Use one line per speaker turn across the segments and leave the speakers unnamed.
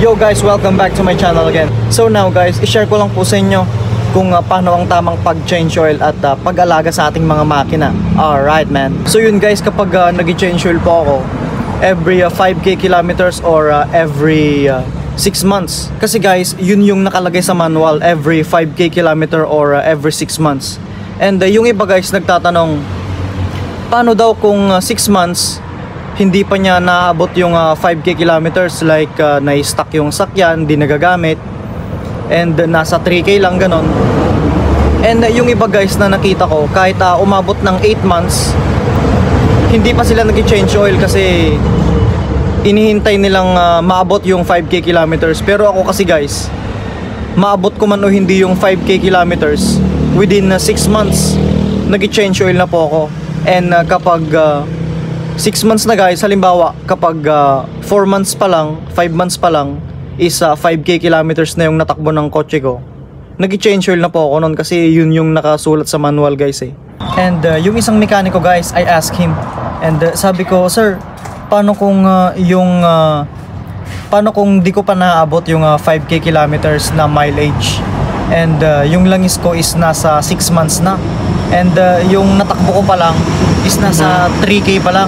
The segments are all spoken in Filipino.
Yo guys, welcome back to my channel again. So now guys, i-share ko lang po sa inyo kung paano ang tamang pag-change oil at pag-alaga sa ating mga makina. Alright man. So yun guys, kapag nag-change oil po ako every 5k kilometers or every 6 months. Kasi guys, yun yung nakalagay sa manual, every 5k kilometer or every 6 months. And yung iba guys nagtatanong, paano daw kung 6 months hindi pa niya naabot yung 5k kilometers, like na-stuck yung sakyan, hindi nagagamit, and nasa 3k lang ganon. And yung iba guys na nakita ko, kahit umabot ng 8 months hindi pa sila nag-change oil kasi inihintay nilang maabot yung 5k kilometers. Pero ako kasi guys, maabot ko man o hindi yung 5k kilometers, within 6 months nag-change oil na po ako. And kapag 6 months na guys, halimbawa kapag 4 months pa lang, 5 months pa lang is 5k kilometers na yung natakbo ng kotse ko, nag-change oil na po ako nun kasi yun yung nakasulat sa manual guys eh. And yung isang mekaniko guys, I asked him and sabi ko, sir, paano kung paano kung di ko pa naabot yung 5k kilometers na mileage and yung langis ko is nasa 6 months na and yung natakbo ko pa lang is nasa 3k pa lang.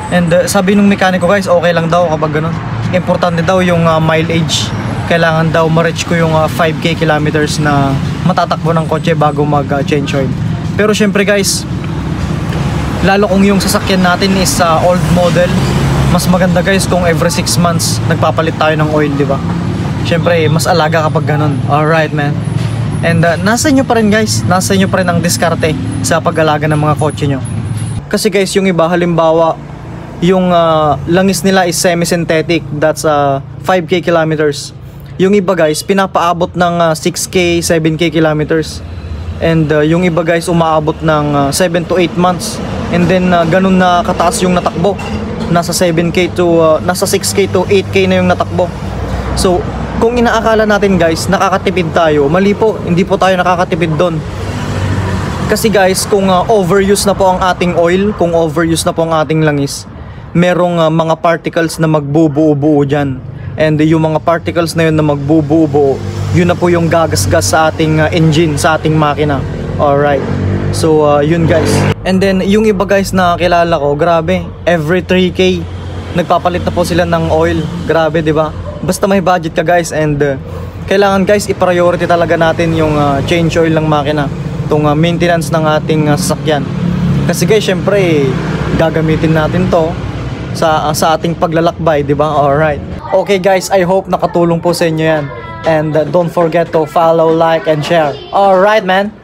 And sabi nung mekaniko guys, okay lang daw kapag ganun. Importante daw yung mileage. Kailangan daw ma-reach ko yung 5k kilometers na matatakbo ng kotse bago mag-change oil. Pero syempre guys, lalo kung yung sasakyan natin is old model, mas maganda guys kung every 6 months nagpapalit tayo ng oil, di ba? Syempre mas alaga kapag ganun. Alright man. And nasa inyo pa rin guys, nasa inyo pa rin ang diskarte sa pag-alaga ng mga kotse nyo. Kasi guys, yung iba halimbawa yung langis nila is semi-synthetic, that's 5k kilometers. Yung iba guys pinapaabot ng 6k, 7k kilometers. And yung iba guys umaabot ng 7 to 8 months. And then ganun na kataas yung natakbo. Nasa 7k to nasa 6k to 8k na yung natakbo. So kung inaakala natin guys nakakatipid tayo, mali po, hindi po tayo nakakatipid doon. Kasi guys, kung overuse na po ang ating oil, kung overuse na po ang ating langis, merong mga particles na magbubuo-buo dyan. And yung mga particles na yun na magbubuo-buo, yun na po yung gagasgas sa ating engine, sa ating makina. Alright. So yun guys. And then yung iba guys na kilala ko, grabe, every 3k nagpapalit na po sila ng oil. Grabe, di ba? Basta may budget ka guys, and kailangan guys i-priority talaga natin yung change oil ng makina, itong maintenance ng ating sasakyan. Kasi guys, syempre gagamitin natin to sa ating paglalakbay, di ba? Alright. Okay guys, I hope nakatulong po sa inyo yan. And don't forget to follow, like, and share. Alright man.